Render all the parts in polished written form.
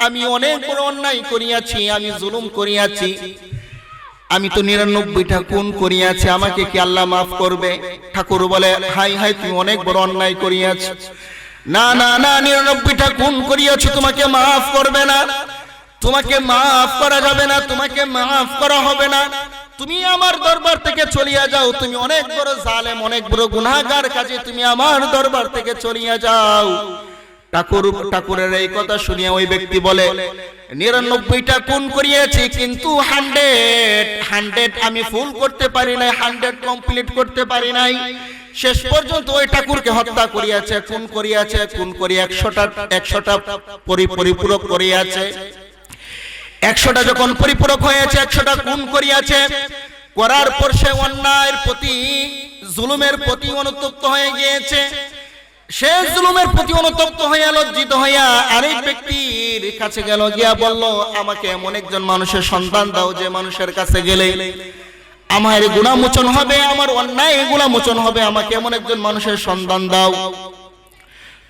আমি অনেক বড় অন্যায় করিয়াছি, আমি জুলুম করিয়াছি, আমি তো 99টা খুন করিয়াছি, আমাকে কি আল্লাহ মাফ করবে? ঠাকুর বলে, হাই হাই, তুমি অনেক বড় অন্যায় করিয়াছো। না না না, 99টা খুন করিয়াছো, তোমাকে মাফ করবে না, তোমাকে মাফ করা যাবে না, তোমাকে মাফ করা হবে না, তুমি আমার দরবার থেকে চলিয়া যাও, তুমি অনেক বড় জালেম, অনেক বড় গুনাহগার, কাজে তুমি আমার দরবার থেকে চলিয়া যাও। ঠাকুরের এই কথা শুনিয়া ওই ব্যক্তি বলে, 99টা খুন করিয়াছি, কিন্তু 100 আমি ফুল করতে পারি নাই, 100 কমপ্লিট করতে পারি নাই। শেষ পর্যন্ত ওই ঠাকুরকে হত্যা করিয়াছে, খুন করিয়াছে, খুন করি 100টা পরিপূরক করিয়াছে। 100টা যখন পরিপূরক হয়েছে, 100টা খুন করিয়াছে, করার পর সে অন্যায়ের প্রতি, জুলুমের প্রতি অনুতপ্ত হয়ে গিয়েছে। সে জুলুমের প্রতি অনুতপ্ত হইয়া, লজ্জিত হইয়া আরেক ব্যক্তির কাছে গেল, গিয়া বলল, আমাকে এমন একজন মানুষের সন্তান দাও, যে মানুষের কাছে গেলে আমার গুনাহ মোচন হবে, আমার অন্যায় এগুলা মোচন হবে, আমাকে এমন একজন মানুষের সন্তান দাও।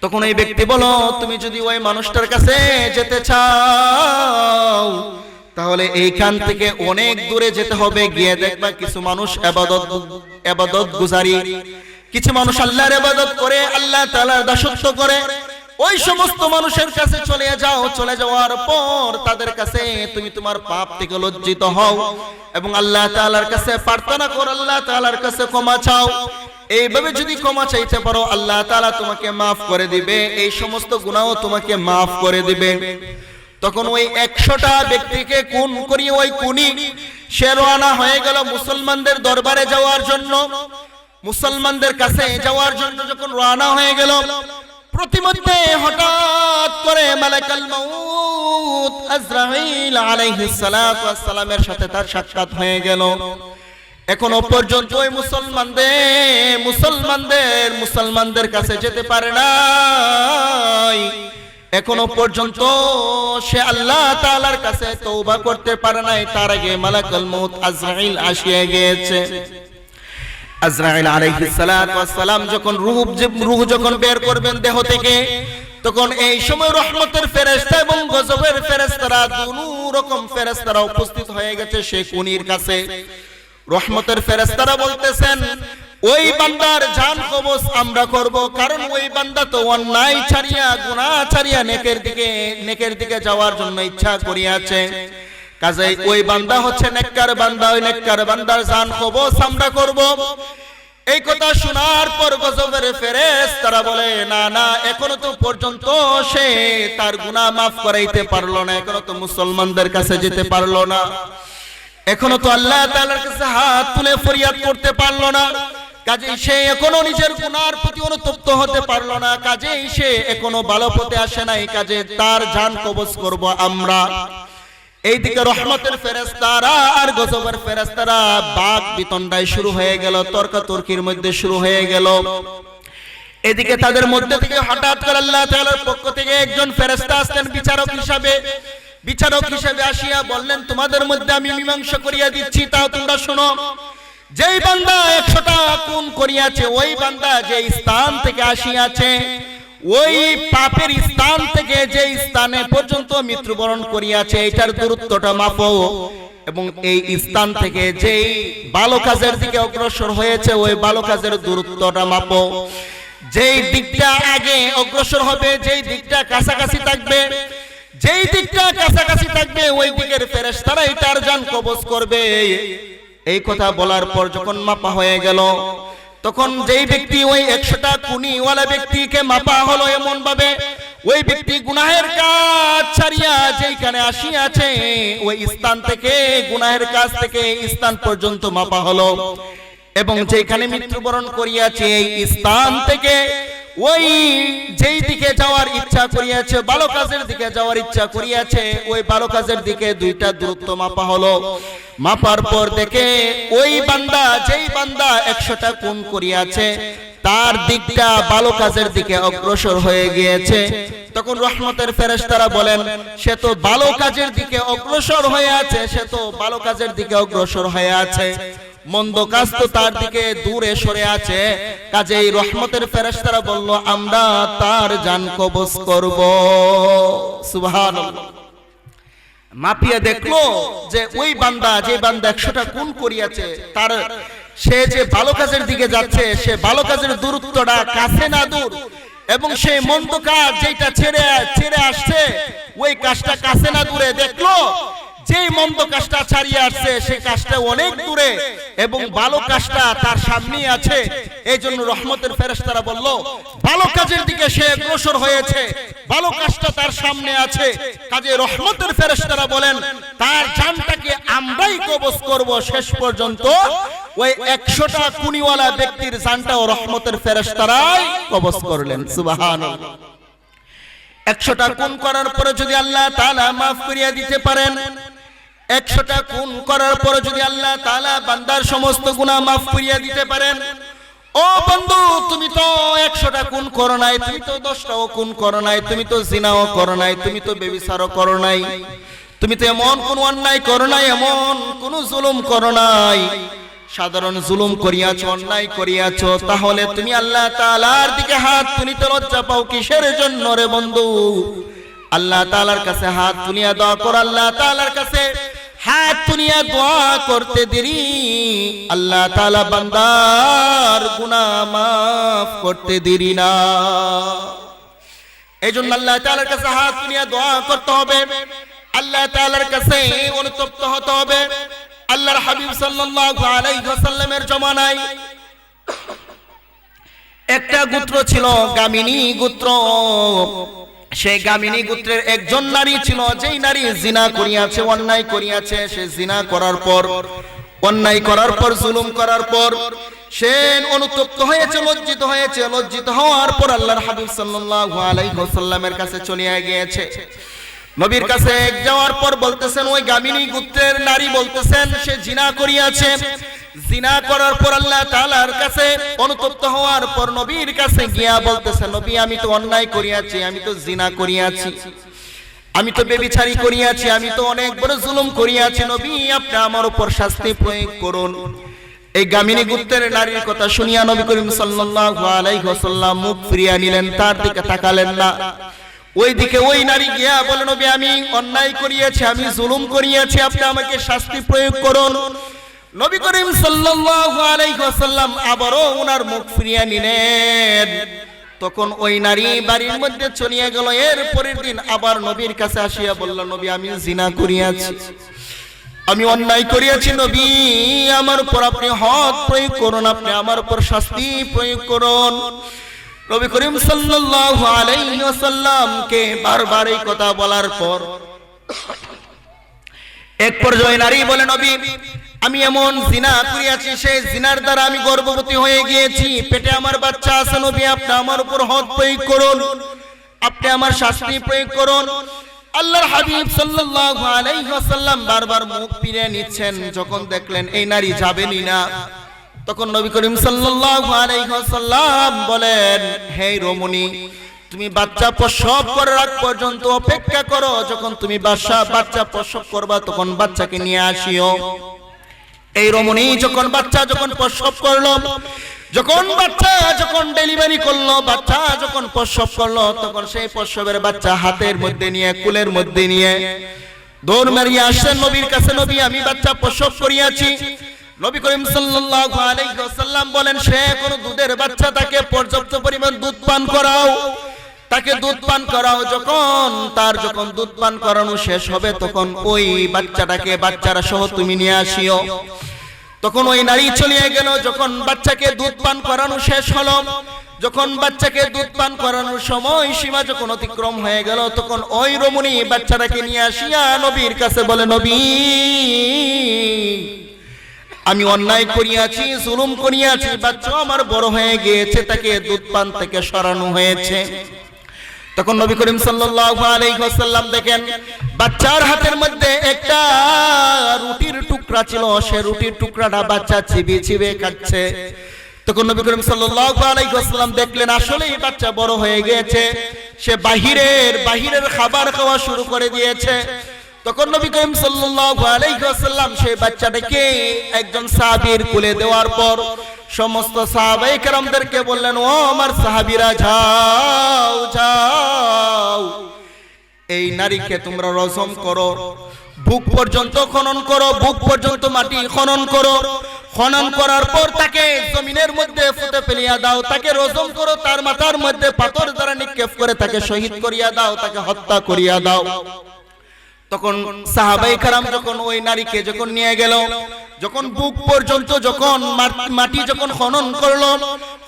তখন এই ব্যক্তি বলো, তুমি যদি ওই মানুষটার কাছে যেতে চাও, তাহলে এইখান থেকে অনেক দূরে যেতে হবে, গিয়ে দেখবা কিছু মানুষ ইবাদত গুজারি, কিছু মানুষ আল্লাহর ইবাদত করে, আল্লাহ তাআলার দাসত্ব করে। ওই সমস্ত মানুষের কাছে চলে যাও, চলে যাওয়ার পর তাদের কাছে তুমি তোমার পাপ থেকে লজ্জিত হও এবং আল্লাহ তাআলার কাছে প্রার্থনা করো, আল্লাহ তাআলার কাছে ক্ষমা চাও। এইভাবে যদি ক্ষমা চাইতে পারো, আল্লাহ তাআলা তোমাকে মাফ করে দিবে, এই সমস্ত গুনাহও তোমাকে মাফ করে দিবে। তখন ওই 100টা ব্যক্তিকে খুন করিয়ে ওই খুনি সে রওনা হয়ে গেল মুসলমানদের দরবারে যাওয়ার জন্য। মুসলমানদের কাছে যাওয়ার জন্য যখন রওনা হয়ে গেল, প্রতিমধ্যে হঠাৎ করে মালাকুল মাউত আজরাইল আলাইহিস সালাতু ওয়াস সালামের সাথে তার সাক্ষাৎ হয়ে গেল। এখনো পর্যন্ত ওই মুসলমানদের কাছে যেতে পারে নাই, এখনো পর্যন্ত সে আল্লাহ তাআলার কাছে তওবা করতে পারে নাই। তার আগে মালাকুল মাউত আজরাইল আসিয়া গিয়েছে। আজরাইল আলাইহিস সালাতু ওয়াস সালাম যখন রূহ যখন বের করবেন দেহ থেকে, তখন এই সময় রহমতের ফেরেশতা এবং গজবের ফেরেশতারা, দুনো রকম ফেরেশতারা উপস্থিত হয়ে গেছে সেই খুনির কাছে। রহমতের ফেরেশতারা বলতেছেন, ওই বান্দার জান কবজ আমরা করব, কারণ ওই বান্দা তো অন্যায় ছাড়িয়া, গুনাহ ছাড়িয়া নেকের দিকে যাওয়ার জন্য ইচ্ছা করিয়াছে, কাজেই ওই বান্দা হচ্ছে নেককার বান্দা, ওই নেককার বান্দার জান কবজ আমরা করব। এই কথা শোনার পর গজবের ফেরেশতারা বলে, না না, এখনো তো পর্যন্ত সে তার গুনাহ মাফ করাইতে পারলো না, এখনো তো মুসলমানদের কাছে যেতে পারলো না, এখনো তো আল্লাহ তাআলার কাছে হাত তুলে ফরিয়াদ করতে পারলো না, কাজেই সে এখনো নিজের গুনার প্রতি অনুতপ্ত হতে পারলো না, কাজেই সে এখনো ভালো পথে আসে নাই, কাজে তার জান কবজ করব আমরা। এইদিকে রহমতের ফেরেশতারা আর গজবের ফেরেশতারা বাক বিতণ্ডায় শুরু হয়ে গেল, তর্কাতর্কির মধ্যে শুরু হয়ে গেল। এদিকে তাদের মধ্যে থেকে হঠাৎ করে আল্লাহ তাআলার পক্ষ থেকে একজন ফেরেশতা আসলেন বিচারক হিসেবে আসিয়া বললেন, তোমাদের মধ্যে আমি মীমাংসা করিয়া দিচ্ছি, তাও তোমরা শোনো। যেই বান্দা 100টা খুন করিয়াছে, ওই বান্দা যে স্থান থেকে আসিয়াছে, ওই পাপের স্থান থেকে যে স্থানে পর্যন্ত মৃত্যুবরণ করিয়াছে, এটার দূরত্বটা মাপো, এবং এই স্থান থেকে যেই ভালো কাজের দিকে অগ্রসর হয়েছে, ওই ভালো কাজের দূরত্বটা মাপো। যেই দিকটা আগে অগ্রসর হবে, যেই দিকটা কাছাকাছি থাকবে, যেই দিকটা কাছাকাছি থাকবে, ওই দিকের ফেরেশতারা এটার জান কবজ করবে। এই কথা বলার পর যখন মাপা হয়ে গেল, তখন যেই ব্যক্তি ওই 100টা খুনিওয়ালা ব্যক্তিকে মাপা হলো এমন ভাবে, ওই ব্যক্তি গুনাহের কাজ ছাড়িয়া যেখানে আসিয়াছে, ওই স্থান থেকে, গুনাহের কাজ থেকে স্থান পর্যন্ত মাপা হলো, এবং যেখানে মৃত্যুবরণ করিয়াছে এই স্থান থেকে ওই যেই দিকে যাওয়ার ইচ্ছা করিয়াছে, ভালো কাজের দিকে যাওয়ার ইচ্ছা করিয়াছে, ওই ভালো কাজের দিকে দুইটা দূরত্ব মাপা হলো। মাপার পর দেখে ওই বান্দা, যেই বান্দা 100টা খুন করিয়াছে, তার দিকটা ভালো কাজের দিকে অগ্রসর হয়ে গিয়েছে। তখন রহমতের ফেরেশতারা বলেন, সে তো ভালো কাজের দিকে অগ্রসর হয়ে আছে, সে তো ভালো কাজের দিকে অগ্রসর হয়ে আছে, মন্দ কাজ তো তার দিকে দূরে সরে আছে, কাজেই রহমতের ফেরেশতারা বলল, আমরা তার জান কবজ করব। সুবহানাল্লাহ। মাপিয়া দেখলো যে ওই বান্দা, যে বান্দা 100টা গুণ করিয়াছে, তার সে যে ভালো কাজের দিকে যাচ্ছে, সে ভালো কাজের দূরত্বটা কাছে না দূর, এবং সেই মন্দ কাজ যেটা ছেড়ে আসছে ওই কাজটা কাছে না দূরে, দেখলো যেই মন্দ কাজটা ছাড়িয়ে আসছে সেই কাজটা অনেক দূরে এবং ভালো কাজটা তার সামনেই আছে। এই জন্য রহমতের ফেরেশতারা বলল, ভালো কাজের দিকে সে অগ্রসর হয়েছে, ভালো কাজটা তার সামনে আছে, কাজে রহমতের ফেরেশতারা বলেন তার জানটাকে আমরাই কবজ করব। শেষ পর্যন্ত ওই 100টা কুনিওয়ালা ব্যক্তির জানটাও রহমতের ফেরেশতারাই কবজ করলেন। সুবহানাল্লাহ। 100টা গুণ করার পরে যদি আল্লাহ তাআলা মাফ করিয়া দিতে পারেন, 100টা গুণ করার পরে যদি আল্লাহ তাআলা বান্দার সমস্ত গুনাহ মাফ করিয়া দিতে পারেন, ও বন্ধু তুমি তো 100টা গুণ করো নাই, তুমি তো 10টাও গুণ করো নাই, তুমি তো জিনাও করো নাই, তুমি তো ব্যভিচারও করো নাই, তুমি তো এমন কোন অন্যায় করো নাই, এমন কোন জুলুম করো নাই, সাধারণ জুলুম করিয়াছো, অন্যায় করিয়াছো, তাহলে তুমি আল্লাহ তাআলার দিকে হাত তুলিতে লজ্জা পাও কিসের জন্য রে বন্ধু? আল্লাহ তাআলার কাছে হাত তুলিয়া দোয়া কর, আল্লাহ তাআলার কাছে হাত তুলিয়া দোয়া করতে দেরি আল্লাহ তাআলা বান্দার গুনাহ মাফ করতে দেরি না। এইজন্য আল্লাহ তাআলার কাছে হাত তুলিয়া দোয়া করতে হবে, আল্লাহ তাআলার কাছে অনুতপ্ত হতে হবে। আল্লাহর হাবিব সাল্লাল্লাহু আলাইহি ওয়াসাল্লামের জমানায় একটা গোত্র ছিল, গামিনী গোত্র। সেই গামিনী গোত্রের একজন নারী ছিল, যেই নারী জিনা করিয়াছে, অন্যায় করিয়াছে। সে জিনা করার পর, অন্যায় করার পর, জুলুম করার পর সে অনুতপ্ত হয়েছে, লজ্জিত হয়েছে। লজ্জিত হওয়ার পর আল্লাহর হাবিব সাল্লাল্লাহু আলাইহি ওয়াসাল্লামের কাছে চলে গিয়েছে। নবীর কাছে যাওয়ার পর বলতেছেন, ওই গামিনী গোত্রের নারী বলতেছেন সে জিনা করিয়াছে। জিনা করার পর আল্লাহ তাআলার কাছে অনুতপ্ত হওয়ার পর নবীর কাছে গিয়া বলতেছেন, নবী আমি তো অন্যায় করিয়াছি, আমি তো জিনা করিয়াছি, আমি তো ব্যভিচারী করিয়াছি, আমি তো অনেক বড় জুলুম করিয়াছি, নবী আপনি আমার উপর শাস্তি প্রয়োগ করুন। এই গামিনী গোত্রের নারীর কথা শুনিয়া নবী করিম সাল্লাল্লাহু আলাইহি ওয়াসাল্লাম মুখ ফিরিয়ে নিলেন, তার দিকে তাকালেন না। ওইদিকে ওই নারী গিয়া বলে, নবী আমি অন্যায় করিয়াছি, আমি জুলুম করিয়াছি, আপনি আমাকে শাস্তি প্রয়োগ করুন। নবী করিম সাল্লাল্লাহু আলাইহি ওয়াসাল্লাম আবারও ওনার মুখ ফিরিয়ে নিলেন। তখন ওই নারী বাড়ির মধ্যে চলিয়া গেল। এর পরের দিন আবার নবীর কাছে আসিয়া বলল, নবী আমি জিনা করিয়াছি, আমি অন্যায় করিয়াছি, নবী আমার উপর আপনি হদ প্রয়োগ করুন, আপনি আমার উপর শাস্তি প্রয়োগ করুন। নবী করিম সাল্লাল্লাহু আলাইহি ওয়াসাল্লামকে বারবার এই কথা বলার পর এক পর্যায়ে নারী বলে, নবী আমি এমন জিনা করিয়াছি, সেই জিনার দ্বারা আমি গর্ভবতী হয়ে গিয়েছি, পেটে আমার বাচ্চা আছে, নবী আপনি আমার উপর হদ প্রয়োগ করুন, আপনি আমার শাস্তি প্রয়োগ করুন। আল্লাহর হাবিব সাল্লাল্লাহু আলাইহি ওয়াসাল্লাম বারবার মুখ ফিরিয়ে নিচ্ছেন। যখন দেখলেন এই নারী যাবেনই না, তখন নবী করিম সাল্লাল্লাহু আলাইহি ওয়াসাল্লাম বলেন, হে রমণী তুমি বাচ্চা প্রসব করার আগ পর্যন্ত অপেক্ষা করো, যখন তুমি বাচ্চা প্রসব করবা তখন বাচ্চাকে নিয়ে আসিও। এই রমণী যখন প্রসব করলো, যখন ডেলিভারি করলো, বাচ্চা যখন প্রসব করলো, তখন সেই প্রসবের বাচ্চা হাতের মধ্যে নিয়ে, কুলের মধ্যে নিয়ে দৌড় মারিয়ে আসেন নবীর কাছে, নবী আমি বাচ্চা প্রসব করিয়াছি। নবী করিম সাল্লাল্লাহু আলাইহি ওয়াসাল্লাম বলেন, সে কোন দুধের বাচ্চা, তাকে পর্যাপ্ত পরিমাণ দুধ পান করাও, তাকে দুধ পান করাও। যখন দুধ পান করানো শেষ হবে, তখন ওই বাচ্চারা সহ তুমি নিয়ে আসিও। তখন ওই নারী চলিয়ে গেল। যখন বাচ্চাকে দুধ পান করানো শেষ হলো, যখন বাচ্চাকে দুধ পান করানোর সময় সীমা যখন অতিক্রম হয়ে গেল, তখন ওই রমণী বাচ্চাটাকে নিয়ে আসিয়া নবীর কাছে বলে, নবী আমি অন্যায় করিয়াছি, জুলুম করিয়াছি, বাচ্চা আমার বড় হয়ে গিয়েছে, তাকে দুধ পান থেকে সরানো হয়েছে। তখন নবী করিম সাল্লাল্লাহু আলাইহি ওয়াসাল্লাম দেখেন বাচ্চার হাতের মধ্যে একটা রুটির টুকরা ছিল, সে রুটির টুকরাটা বাচ্চা চিবিয়ে চিবিয়ে খাচ্ছে। তখন নবী করিম সাল্লাল্লাহু আলাইহি ওয়াসাল্লাম দেখলেন আসলেই বাচ্চা বড় হয়ে গিয়েছে, সে বাহিরের খাবার খাওয়া শুরু করে দিয়েছে। তখন নবী করিম সাল্লাল্লাহু আলাইহি ওয়াসাল্লাম সেই বাচ্চাটাকে একজন সাহাবীর কোলে দেওয়ার পর সমস্ত সাহাবায়ে কেরামদেরকে বললেন, ও আমার সাহাবীরা যাও যাও, এই নারীকে তোমরা রজম করো, বুক পর্যন্ত খনন করো, বুক পর্যন্ত মাটি খনন করো, খনন করার পর তাকে জমিনের মধ্যে পুঁতে ফেলিয়া দাও, তাকে রজম করো, তার মাথার মধ্যে পাথর দ্বারা নিক্ষেপ করে তাকে শহীদ করিয়া দাও, তাকে হত্যা করিয়া দাও। তখন সাহাবায়ে কেরাম যখন ওই নারীকে যখন নিয়ে গেল, যখন বুক পর্যন্ত যখন মাটি যখন খনন করলো,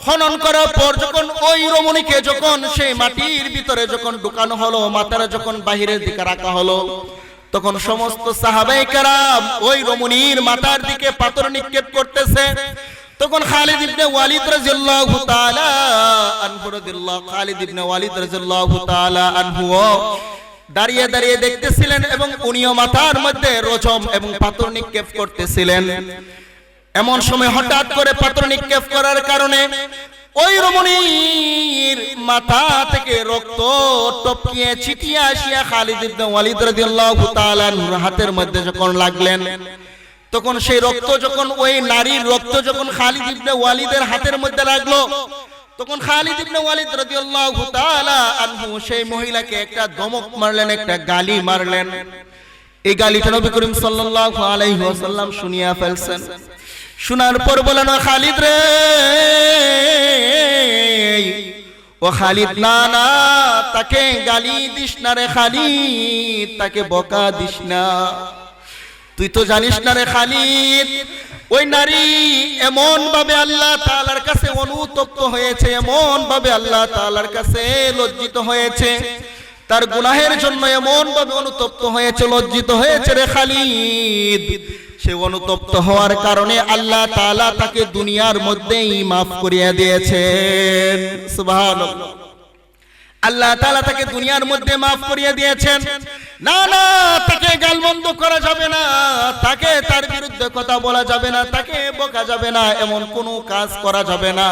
খনন করার পর যখন ওই রমণীকে যখন সেই মাটির ভিতরে যখন ঢুকানো হলো, মাথাটা যখন বাহিরের দিকে রাখা হলো, তখন সমস্ত সাহাবায়ে কেরাম ওই রমণীর মাথার দিকে পাথর নিক্ষেপ করতেছে। তখন খালিদ ইবনে ওয়ালিদ রাদিয়াল্লাহু তাআলা আনহু খালিদ ইবনে ওয়ালিদ রাদিয়াল্লাহু তাআলা আনহু দাঁড়িয়ে দাঁড়িয়ে দেখতেছিলেন এবং উনিও মাথার মধ্যে রজম এবং পাথর নিক্ষেপ করতেছিলেন। এমন সময় হঠাৎ করে পাথর নিক্ষেপ করার কারণে ওই রমণীর মাথা থেকে রক্ত টপকিয়ে ছিটিয়ে আসিয়া খালিদ ইবনে ওয়ালিদ রাদিয়াল্লাহু তাআলা আনহুর হাতের মধ্যে যখন লাগলেন, তখন সেই রক্ত যখন ওই নারীর রক্ত যখন খালিদ ইবনে ওয়ালিদের হাতের মধ্যে লাগলো, তখন খালিদ ইবনে ওয়ালিদ রাদিয়াল্লাহু তাআলা আনহু সেই মহিলাকে একটা ধমক মারলেন, একটা গালি মারলেন। এই গালিটা নবী করিম সাল্লাল্লাহু আলাইহি ওয়াসাল্লাম শুনিয়া ফেলছেন। শোনার পর বলেন, ও খালিদ রে, ও খালিদ, না না, তাকে গালি দিস না রে খালিদ, তাকে বকা দিস না। তুই তো জানিস না রে খালিদ, ওই নারী এমন ভাবে আল্লাহ তাআলার কাছে অনুতপ্ত হয়েছে, এমন ভাবে আল্লাহ তাআলার কাছে লজ্জিত হয়েছে, তার গুনাহের জন্য এমন ভাবে অনুতপ্ত হয়েছে, লজ্জিত হয়েছে রে খালিদ। সে অনুতপ্ত হওয়ার কারণে আল্লাহ তাআলা তাকে দুনিয়ার মধ্যেই মাফ করিয়া দিয়েছেন। সুবহানাল্লাহ। আল্লাহ তাআলা তাকে দুনিয়ার মধ্যে মাফ করিয়া দিয়েছেন। না না, তাকে গালমন্দ করা যাবে না, তাকে তার বিরুদ্ধে কথা বলা যাবে না, তাকে বকা যাবে না, এমন কোনো কাজ করা যাবে না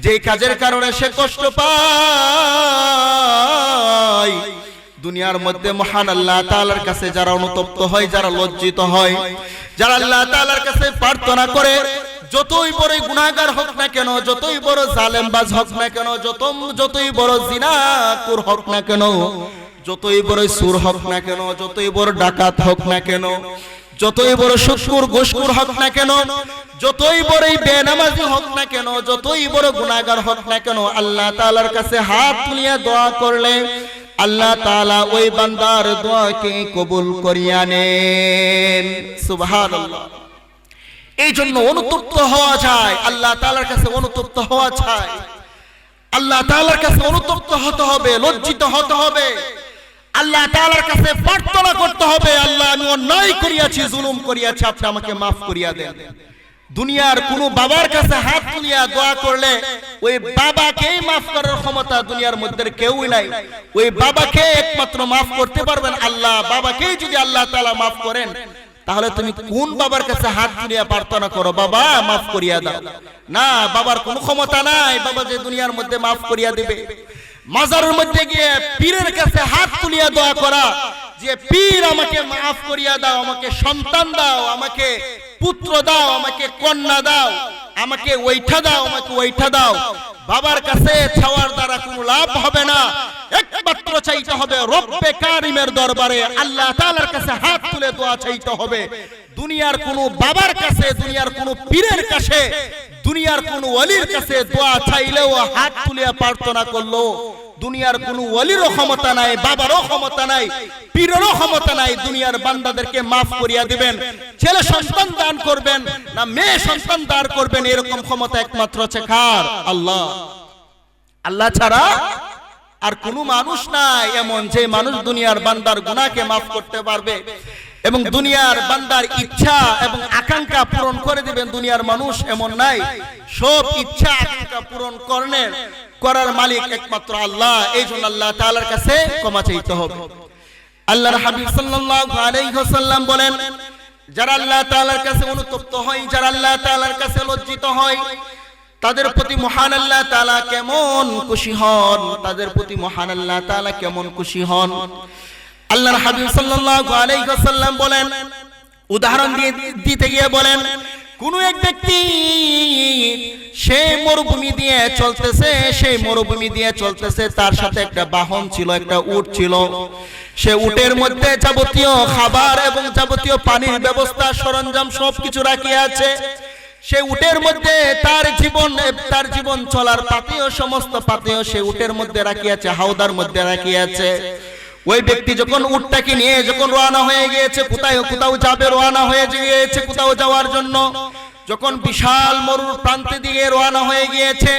যে কাজের কারণে সে কষ্ট পায়। দুনিয়ার মধ্যে মহান আল্লাহ তাআলার কাছে যারা অনুতপ্ত হয়, যারা লজ্জিত হয়, যারা আল্লাহ তাআলার কাছে প্রার্থনা করে, যতই বড় গুনাহগার হোক না কেন, যতই বড় জালেমবাজ হোক না কেন, যতই বড় জিনাকুর হোক না কেন, যতই বড় সুর হোক না কেন, যতই বড় ডাকাত হোক না কেন, যতই বড় সুদখোর ঘুষখোর হোক না কেন, যতই বড় বেনামাজি হোক না কেন, যতই বড় গুনাহগার হোক না কেন, আল্লাহ তাআলার কাছে হাত তুলিয়া দোয়া করলে আল্লাহ তাআলা ওই বান্দার দোয়াকে কবুল করিয়া নেন। সুবহানাল্লাহ। এই জন্য অনুতপ্ত হওয়া যায়, আল্লাহ তাআলার কাছে অনুতপ্ত হওয়া চাই, আল্লাহ তাআলার কাছে অনুতপ্ত হতে হবে, লজ্জিত হতে হবে, আল্লাহ তাআলার কাছে প্রার্থনা করতে হবে, আল্লাহ আমি অন্যায় করিয়াছি, জুলুম করিয়াছি, আপনি আমাকে মাফ করিয়া দেন। দুনিয়ার কোন বাবার কাছে হাত তুলিয়া দোয়া করলে ওই বাবাকেই মাফ করার ক্ষমতা দুনিয়ার মধ্যে কেউই নাই। ওই বাবাকে একমাত্র মাফ করতে পারবেন আল্লাহ। বাবাকেই যদি আল্লাহ তাআলা মাফ করেন, তাহলে তুমি কোন বাবার কাছে হাত তুলিয়া প্রার্থনা করো বাবা মাফ করিয়া দাও? না, বাবার কোনো ক্ষমতা নাই বাবা যে দুনিয়ার মধ্যে মাফ করিয়া দিবে। মাজারের মধ্যে গিয়ে পীরের কাছে হাত তুলিয়া দোয়া করা যে পীর আমাকে মাফ করিয়া দাও, আমাকে সন্তান দাও, আমাকে পুত্র দাও, আমাকে কন্যা দাও, আমাকে ওইটা দাও, আমাকে ওইটা দাও, বাবার কাছে চাওয়ার দ্বারা কোনো লাভ হবে না। একমাত্র চাইতে হবে রব্বে কারিমের দরবারে, আল্লাহ তাআলার কাছে হাত তুলে দোয়া চাইতে হবে। দুনিয়ার কোনো বাবার কাছে, দুনিয়ার কোনো পীরের কাছে, দুনিয়ার কোনো ওলির কাছে দোয়া চাইলেও হাত তুলে প্রার্থনা করলো দুনিয়ার কোনো ওলিরও ক্ষমতা নাই, বাবারও ক্ষমতা নাই, পীরেরও ক্ষমতা নাই দুনিয়ার বান্দাদেরকে মাফ করিয়া দিবেন। ছেলে সন্তান দান করবেন না মেয়ে সন্তান দান করবেন, এরকম ক্ষমতা একমাত্র আছে কার? আল্লাহ। আল্লাহ ছাড়া আর কোনো মানুষ নাই এমন যে মানুষ দুনিয়ার বান্দার গুনাহকে মাফ করতে পারবে এবং দুনিয়ার বান্দার ইচ্ছা এবং আকাঙ্ক্ষা পূরণ করে দিবেন। দুনিয়ার মানুষ এমন নাই। সব ইচ্ছা আকাঙ্ক্ষা পূরণ করার মালিক একমাত্র আল্লাহ। এই জন্য আল্লাহ তাআলার কাছে ক্ষমা চাইতে হবে। আল্লাহর হাবিব সাল্লাল্লাহু আলাইহি ওয়াসাল্লাম বলেন, যারা আল্লাহ তাআলার কাছে অনুতপ্ত হয়, যারা আল্লাহ তাআলার কাছে লজ্জিত হয়, তাদের প্রতি মহান আল্লাহ তাআলা কেমন খুশি হন, তাদের প্রতি মহান আল্লাহ তাআলা কেমন খুশি হন। আল্লাহর হাবিব সাল্লাল্লাহু আলাইহি ওয়াসাল্লাম বলেন, উদাহরণ দিতে গিয়ে বলেন, কোন এক ব্যক্তি সে মরুভূমি দিয়ে চলতেছে, সেই মরুভূমি দিয়ে চলতেছে, তার সাথে একটা বাহন ছিল, একটা উট ছিল। সে উটের মধ্যে যাবতীয় খাবার এবং যাবতীয় পানির ব্যবস্থা সরঞ্জাম সবকিছু রাখিয়াছে। সে উটের মধ্যে তার জীবন চলার পাথেয় সমস্ত পাথেয় সে উটের মধ্যে রাখিয়াছে, হাওদার মধ্যে রাখিয়াছে। ওই ব্যক্তি যখন উটটাকে নিয়ে যখন রওনা হয়ে গিয়েছে, কোথাও যাবে, রওনা হয়ে গিয়েছে কোথাও যাওয়ার জন্য, যখন বিশাল মরুর প্রান্তে দিকে রওনা হয়ে গিয়েছে,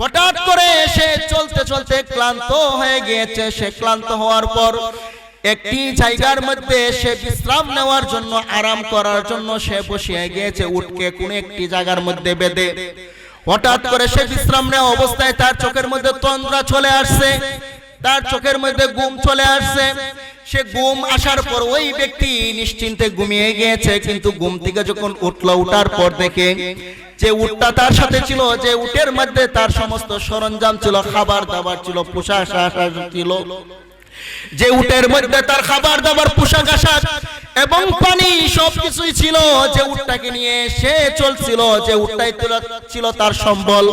হঠাৎ করে সে চলতে চলতে ক্লান্ত হয়ে গিয়েছে। সে ক্লান্ত হওয়ার পর একটি জায়গার মধ্যে সে বিশ্রাম নেওয়ার জন্য, আরাম করার জন্য সে বসিয়ে গিয়েছে উটকে কোন একটি জায়গার মধ্যে বেঁধে। হঠাৎ করে সে বিশ্রাম নেওয়া অবস্থায় তার চোখের মধ্যে তন্দ্রা চলে আসছে, তার চোখের মধ্যে ঘুম চলে আসছে। সে ঘুম আসার পর ওই ব্যক্তি নিশ্চিন্তে ঘুমিয়ে গিয়েছে, কিন্তু ঘুম থেকে যখন উঠলো, উঠার পর দেখে যে উটটা তার সাথে ছিল, যে উটের মধ্যে তার সমস্ত সরঞ্জাম ছিল, খাবার দাবার ছিল, পোশাক আশাক ছিল, যে উটের মধ্যে তার খাবার দাবার, পোশাক আশাক এবং পানি সবকিছুই ছিল, যে উটটাকে নিয়ে সে চলছিল, যে উটটাই ছিল তার সম্বল।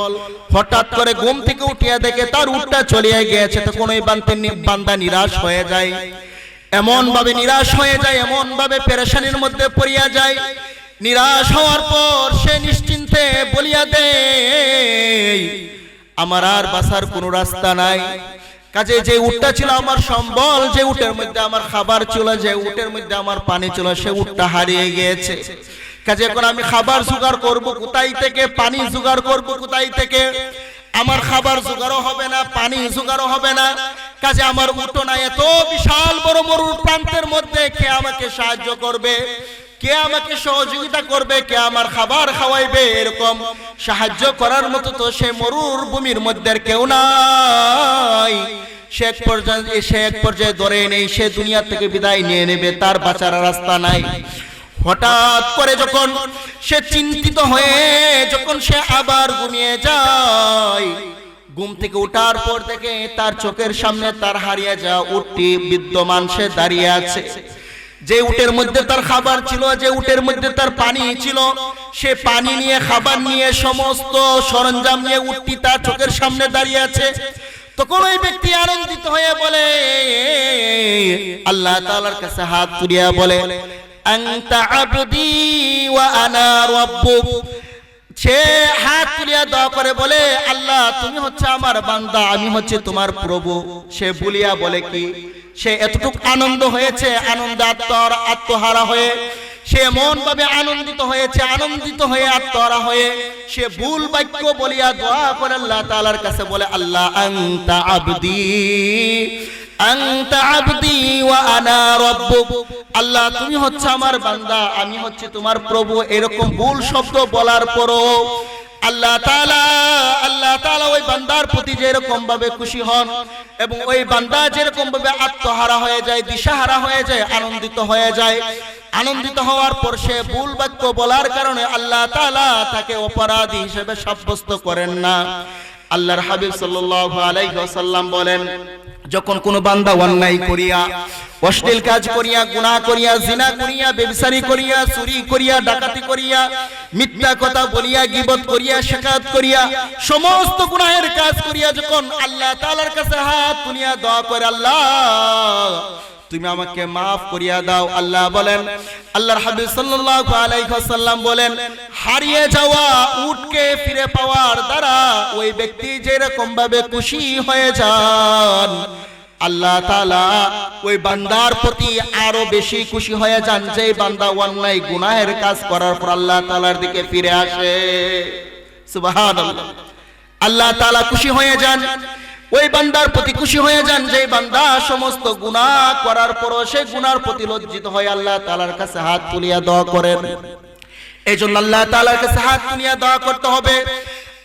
হঠাৎ করে ঘুম থেকে উঠিয়া দেখে তার উটটা চলিয়ে গিয়েছে। তখন ওই বান্দা নিরাশ হয়ে যায়, এমন ভাবে নিরাশ হয়ে যায়, এমন ভাবে পেরেশানির মধ্যে পড়িয়া যায়। নিরাশ হওয়ার পর সে নিশ্চিন্তে বলিয়া দেয়, আমার আর বাঁচার কোনো রাস্তা নাই। কাজে যে উটটা ছিল আমার সম্বল, যে উটের মধ্যে আমার খাবার ছিল, যে উটের মধ্যে আমার পানি ছিল, সে উটটা হারিয়ে গিয়েছে। কাজে এখন আমি খাবার জোগাড় করব কোথায় থেকে, পানি জোগাড় করব কোথায় থেকে? আমার খাবার জোগাড়ও হবে না, পানি জোগাড়ও হবে না। কাজে আমার উটও না, এত বিশাল বড় মরুর প্রান্তের মধ্যে কে আমাকে সাহায্য করবে, কে আমাকে সহযোগিতা করবে, কে আমার খাবার খাওয়াইবে? এরকম সাহায্য করার মতো তো সে মরুর ভূমির মধ্যে কেউ নাই। সে এক পর্যায়ে ধরে নেই, সে দুনিয়া থেকে বিদায় নিয়ে নেবে, তার বাঁচার রাস্তা নাই। হঠাৎ করে যখন সে চিন্তিত হয়ে যখন সে আবার ঘুমিয়ে যায়, ঘুম থেকে ওঠার পর থেকে তার চোখের সামনে তার হারিয়ে যাওয়া উটটি বিদ্যমান, সে দাঁড়িয়ে আছে। যে উটের মধ্যে তার খাবার ছিল, যে উটের মধ্যে তার পানি ছিল, সে পানি নিয়ে, খাবার নিয়ে, সমস্ত সরঞ্জাম নিয়ে উটটি তার চোখের সামনে দাঁড়িয়ে আছে। তখন ওই ব্যক্তি আনন্দিত হয়ে বলে, আল্লাহ তাআলার কাছে হাত তুলিয়া বলে, আনতা আবদি ওয়া আনা রাব্বুক। সে হাত তুলিয়া দোয়া করে বলে, আল্লাহ তুমি হচ্ছে আমার বান্দা, আমি হচ্ছে তোমার প্রভু। সে বলিয়া বলে কি, সে এতটুকু আনন্দ হয়েছে, আনন্দে আত্মহারা হয়ে সে এমন ভাবে আনন্দিত হয়েছে, আনন্দিত হয়ে আত্মহারা হয়ে সে ভুল বাক্য বলিয়া দোয়া করে আল্লাহ তাআলার কাছে বলে, আল্লাহ আনতা আবদি, আনতা আবদি ওয়া আনা রাব্বুক। আল্লাহ তুমি হচ্ছে আমার বান্দা, আমি হচ্ছে তোমার প্রভু। এরকম ভুল শব্দ বলার পরও আল্লাহ তাআলা ওই বান্দার প্রতি যেরকম ভাবে খুশি হন এবং ওই বান্দা যেরকম ভাবে আত্মহারা হয়ে যায়, দিশাহারা হয়ে যায়, আনন্দিত হয়ে যায়, আনন্দিত হওয়ার পর সে ভুল বাক্য বলার কারণে আল্লাহ তাআলা তাকে অপরাধী হিসেবে সাব্যস্ত করেন না। আল্লাহর হাবিব সাল্লাল্লাহু আলাইহি ওয়াসাল্লাম বলেন, যখন কোন বান্দা অন্যায় করিয়া, অশ্লীল কাজ করিয়া, গুনাহ করিয়া, জিনা করিয়া, ব্যভিচারী করিয়া, চুরি করিয়া, ডাকাতি করিয়া, মিথ্যা কথা বলিয়া, গীবত করিয়া, শিকায়ত করিয়া, সমস্ত গুনাহের কাজ করিয়া যখন আল্লাহ তাআলার কাছে হাত তুলিয়া দোয়া করে, আল্লাহ তুমি আমাকে maaf করিয়া দাও, আল্লাহ বলেন, আল্লাহর হাবিব সাল্লাল্লাহু আলাইহি ওয়াসাল্লাম বলেন, হারিয়ে যাওয়া উটকে ফিরে পাওয়ার দ্বারা ওই ব্যক্তি যেরকম ভাবে খুশি হয়ে যান, আল্লাহ তাআলা ওই বান্দার প্রতি আরো বেশি খুশি হয়ে যান, যে বান্দা অন্যায় গুনাহের কাজ করার পর আল্লাহ তাআলার দিকে ফিরে আসে। সুবহানাল্লাহ। আল্লাহ তাআলা খুশি হয়ে যান, ওই বান্দার প্রতি খুশি হয়ে যান, যে বান্দা সমস্ত গুনাহ করার পরও সে গুনার প্রতি লজ্জিত হয়ে আল্লাহ তাআলার কাছে হাত তুলিয়া দোয়া করেন। এইজন্য আল্লাহ তাআলার কাছে হাত তুলিয়া দোয়া করতে হবে।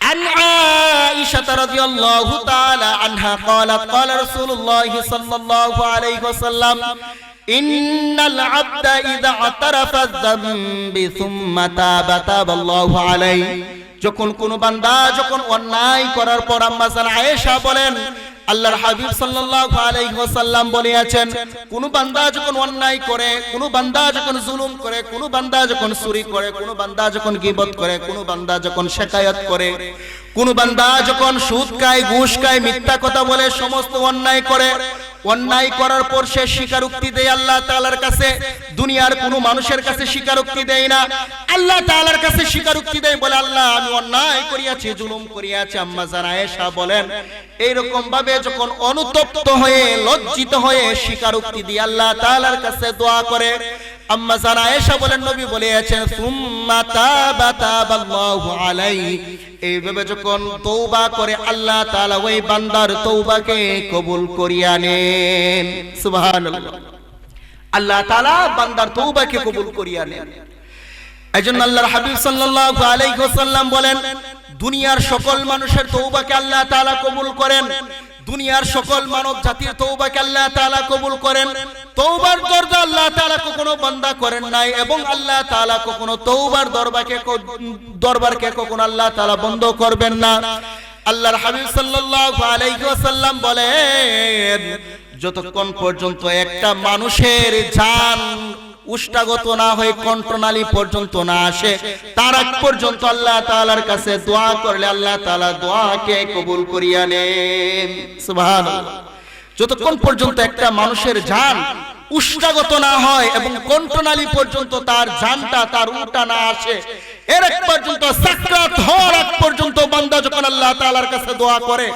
عن عائشة رضي الله تعالى عنها قالت قال رسول الله صلى الله عليه وسلم إن العبد إذا اعترف الذنب ثم تاب تاب الله عليه। যখন কোন বান্দা যখন অন্যায় করার পর আম্মা জান আয়েশা বলেন, আল্লাহর হাবিব সাল্লাল্লাহু আলাইহি ওয়াসাল্লাম বলেছেন, কোন বান্দা যখন অন্যায় করে, কোন বান্দা যখন জুলুম করে, কোন বান্দা যখন চুরি করে, কোন বান্দা যখন গীবত করে, কোন বান্দা যখন শিকায়াত করে, কোন বান্দা যখন সুদ খায়, ঘুষ খায়, মিথ্যা কথা বলে, সমস্ত অন্যায় করে, অন্যায় করার পর সে স্বীকারোক্তি দেয় আল্লাহ তাআলার কাছে, দুনিয়ার কোনো মানুষের কাছে স্বীকারোক্তি দেয় না, আল্লাহ তাআলার কাছে স্বীকারোক্তি দেয়, বলে আল্লাহ আমি অন্যায় করিয়াছি, জুলুম করিয়াছি। আম্মা জান আয়েশা বলেন এইরকম ভাবে যখন অনুতপ্ত হয়ে লজ্জিত হয়ে স্বীকারোক্তি দিয়ে আল্লাহ তাআলার কাছে দোয়া করে, আম্মা জান আয়েশা বলেন নবী বলেছেন সুম্মা তাবা তাবাল্লাহু আলাইহি, এইভাবে যখন তওবা করে আল্লাহ তাআলা ওই বান্দার তওবাকে কবুল করিয়া নেন। সুবহানাল্লাহ, আল্লাহ তাআলা বান্দার তওবাকে কবুল করিয়া নেন। এজন্য আল্লাহর হাবিব সাল্লাল্লাহু আলাইহি ওয়াসাল্লাম বলেন দুনিয়ার সকল মানুষের তওবাকে আল্লাহ তাআলা কবুল করেন, দুনিয়ার সকল মানব জাতির তওবাকে আল্লাহ তাআলা কবুল করেন। তওবার দরজা আল্লাহ তাআলা কখনো বন্ধ করেন নাই, এবং আল্লাহ তাআলা কখনো তওবার দরবারকে কখনো আল্লাহ তাআলা বন্ধ করবেন না। আল্লাহর হাবিব সাল্লাল্লাহু আলাইহি ওয়াসাল্লাম বলেন যতক্ষণ পর্যন্ত একটা মানুষের জান উষ্টাগত না হয়ে কণ্ঠনালী পর্যন্ত না আসে, তার আগ পর্যন্ত আল্লাহ তাআলার কাছে দোয়া করলে আল্লাহ তাআলা দোয়াকে কবুল করিয়া নেন। সুবহানাল্লাহ, যতক্ষণ পর্যন্ত একটা মানুষের জান উষ্টাগত না হয় এবং কণ্ঠনালী পর্যন্ত তার জানটা তার উল্টা না আসে, এর আগ পর্যন্ত সাকরাত হওয়ার আগ পর্যন্ত বান্দা যখন আল্লাহ তাআলার কাছে দোয়া করে,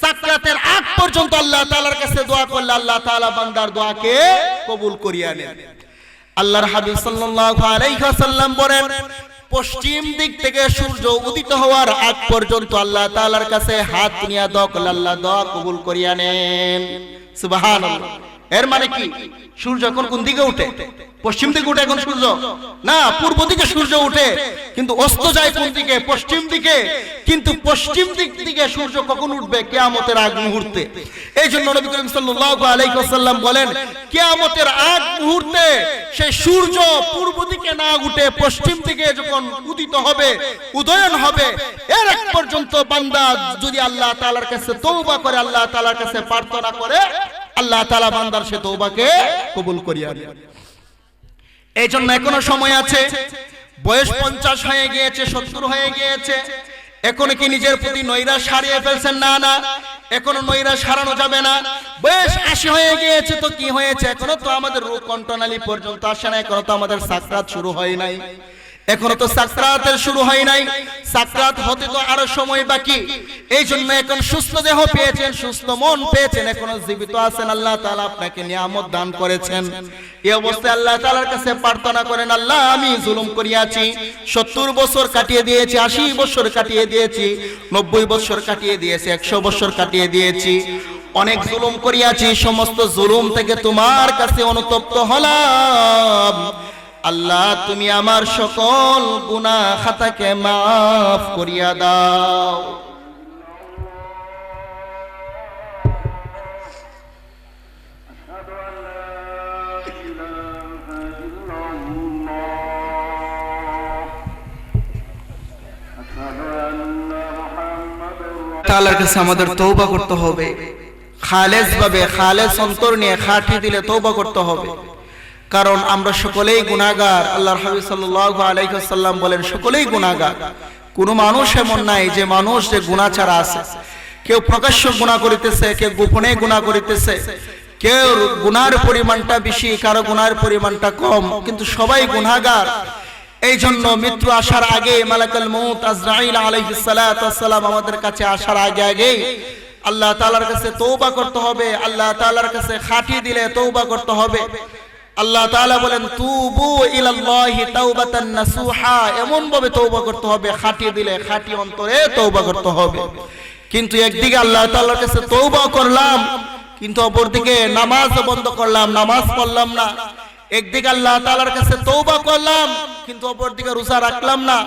সাকরাতের আগ পর্যন্ত আল্লাহ তাআলার কাছে দোয়া করলে আল্লাহ তাআলা বান্দার দোয়াকে কবুল করিয়া নেন। আল্লাহর হাবিব সাল্লাল্লাহু আলাইহি ওয়াসাল্লাম বলেন পশ্চিম দিক থেকে সূর্য উদিত হওয়ার আগ পর্যন্ত আল্লাহ তাআলার কাছে হাত নিয়ে দোয়া করলে আল্লাহ দোয়া কবুল করিয়া নেন। সুবহানাল্লাহ, এর মানে কি সূর্য এখন কোন দিকে ওঠে? পশ্চিম দিকে ওঠে এখন সূর্য না, পূর্ব দিকে সূর্য ওঠে, কিন্তু অস্ত যায় কোন দিকে? পশ্চিম দিকে। কিন্তু পশ্চিম দিক থেকে সূর্য কখন উঠবে? কিয়ামতের আগ মুহূর্তে। এই জন্য নবী করিম সাল্লাল্লাহু আলাইহি ওয়াসাল্লাম বলেন কিয়ামতের আগ মুহূর্তে সেই সূর্য পূর্ব দিকে না উঠে পশ্চিম দিকে যখন উদিত হবে, উদয়ন হবে, এর এক পর্যন্ত বান্দা যদি আল্লাহ তাআলার কাছে তওবা করে, আল্লাহ তাআলার কাছে প্রার্থনা করে, আল্লাহ তাআলা বান্দার সে তওবাকে কবুল করিয়া নেন। এই জন্য এখনো সময় আছে, বয়স 50 হয়ে গিয়েছে, 70 হয়ে গিয়েছে, এখন কি নিজের প্রতি নৈরাশ হারিয়ে ফেলছেন? না না, এখনো নৈরাশ হারানো যাবে না। বয়স 80 হয়ে গিয়েছে তো কি হয়েছে? এখনো তো আমাদের রূপ কণ্ঠনালী পর্যন্ত আসে না, এখনো তো আমাদের সাকরাত শুরু হয় নাই, এখনো তো সাকরাতের শুরু হয় নাই, সাকরাত হতে তো আরো সময় বাকি। এই জন্য এখন সুস্থ দেহ পেয়েছেন, সুস্থ মন পেয়েছেন, এখনো জীবিত আছেন, আল্লাহ তাআলা আপনাকে নিয়ামত দান করেছেন। এই অবস্থায় আল্লাহ তাআলার কাছে প্রার্থনা করেন, আল্লাহ আমি জুলুম করিয়াছি, 70 বছর কাটিয়ে দিয়েছি, 80 বছর কাটিয়ে দিয়েছি, 90 বছর কাটিয়ে দিয়েছি, 100 বছর কাটিয়ে দিয়েছি, অনেক জুলুম করিয়াছি, সমস্ত জুলুম থেকে তোমার কাছে অনুতপ্ত হলাম। আল্লাহ তুমি আমার সকল গুনাহ খাতাকে মাফ করিয়া দাও। তাআলার কাছে আমাদের তওবা করতে হবে, খালেস ভাবে, খালেস অন্তর নিয়ে, খাঁটি দিলে তওবা করতে হবে। কারণ আমরা সকলেই গুনাহগার। আল্লাহর হাবিব সাল্লাল্লাহু আলাইহি ওয়াসাল্লাম বলেন সকলেই গুনাহগার। কোনো মানুষ এমন নাই যে মানুষ যে গুনাহ ছাড়া আছে। কেউ প্রকাশ্য গুনাহ করিতেছে, কেউ গোপনে গুনাহ করিতেছে, কেউ গুনার পরিমাণটা বেশি, কারো গুনার পরিমাণটা কম, কিন্তু সবাই গুনাহগার। এই জন্য মৃত্যু আসার আগে মালাকুল মউত আজরাইল আলাইহিস সালাতু ওয়াস সালাম আমাদের কাছে আসার আগে আল্লাহ তাআলার কাছে তওবা করতে হবে, আল্লাহ তাআলার কাছে খাঁটি দিলে তওবা করতে হবে। আল্লাহ তাআলা বলেন তুবু ইলাল্লাহি তাওবাতান নাসুহা, এমন ভাবে তওবা করতে হবে, খাঁটি দিলে, খাঁটি অন্তরে তওবা করতে হবে। কিন্তু একদিকে আল্লাহ তাআলার কাছে তওবা করলাম, কিন্তু অপরদিকে নামাজ বন্ধ করলাম, নামাজ পড়লাম না। একদিকে আল্লাহ তাআলার কাছে তওবা করলাম, কিন্তু অপরদিকে রোজা রাখলাম না।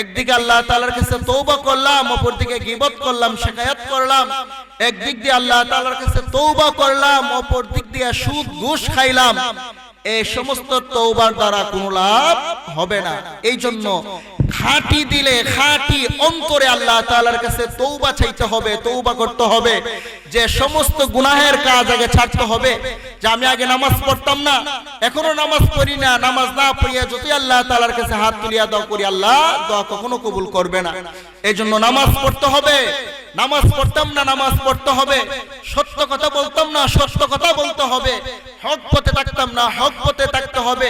একদিকে আল্লাহ তাআলার কাছে তওবা করলাম, অপরদিকে গীবত করলাম, শিকায়াত করলাম। একদিক দিয়ে আল্লাহ তাআলার কাছে তওবা করলাম, অপর দিক দিয়ে সুদ ঘুষ খাইলাম। এই সমস্ত তওবার দ্বারা কোনো লাভ হবে না। এই জন্য খাঁটি দিলে খাঁটি অন্তরে আল্লাহ তাআলার কাছে তওবা চাইতে হবে, তওবা করতে হবে। যে সমস্ত গুনাহের কাজ আগে ছাড়তে হবে। যে আমি আগে নামাজ পড়তাম না, এখনো নামাজ পড়ি না, নামাজ না পড়িয়া যতই আল্লাহ তাআলার কাছে হাত তুলিয়া দোয়া করি, আল্লাহ দোয়া কখনো কবুল করবে না। এই জন্য নামাজ পড়তে হবে। নামাজ পড়তাম না, নামাজ পড়তে হবে। সত্য কথা বলতাম না, সত্য কথা বলতে হবে। হক পথে থাকতাম না, হক পথে থাকতে হবে।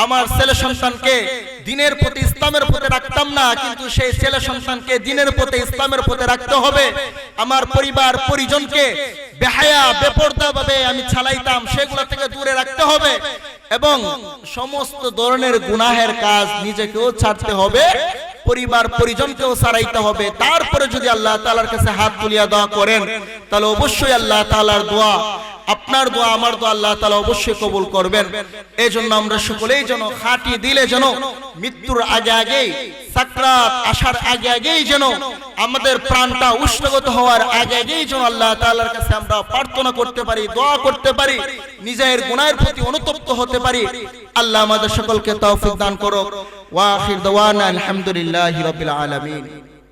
আমার ছেলে সন্তানকে দ্বীনের পথে, ইসলামের পথে রাখতাম না, কিন্তু সেই ছেলে সন্তানকে দ্বীনের পথে, ইসলামের পথে রাখতে হবে। আমার পরিবার পরিজনকে বেহায়া বেপরদা ভাবে আমি চালাইতাম, সেগুলো থেকে দূরে রাখতে হবে। এবং সমস্ত ধরনের গুনাহের কাজ নিজেকেও ছাড়তে হবে, পরিবার পরিজনকেও ছাড়াইতে হবে। তারপরে যদি আল্লাহ তাআলার কাছে হাত তুলিয়া দোয়া করেন, তাহলে অবশ্যই আল্লাহ তাআলার দোয়া, আপনার দোয়া আমার দোয়া আল্লাহ তাআলা অবশ্যই কবুল করবেন। এই জন্য আমরা সকলেই যেন খাঁটি দিলে যেন মৃত্যুর আগে আগেই, সাকরাত আসার আগে আগেই যেন আমাদের প্রাণটা উষ্ণগত হওয়ার আগে আগেই যেন আল্লাহ তাআলার কাছে আমরা প্রার্থনা করতে পারি, দোয়া করতে পারি, নিজের গুনাহের প্রতি অনুতপ্ত হতে পারি। আল্লাহ আমাদের সকলকে তৌফিক দান করুক। ওয়া আখির দাওয়ানা আলহামদুলিল্লাহি রাব্বিল আলামিন।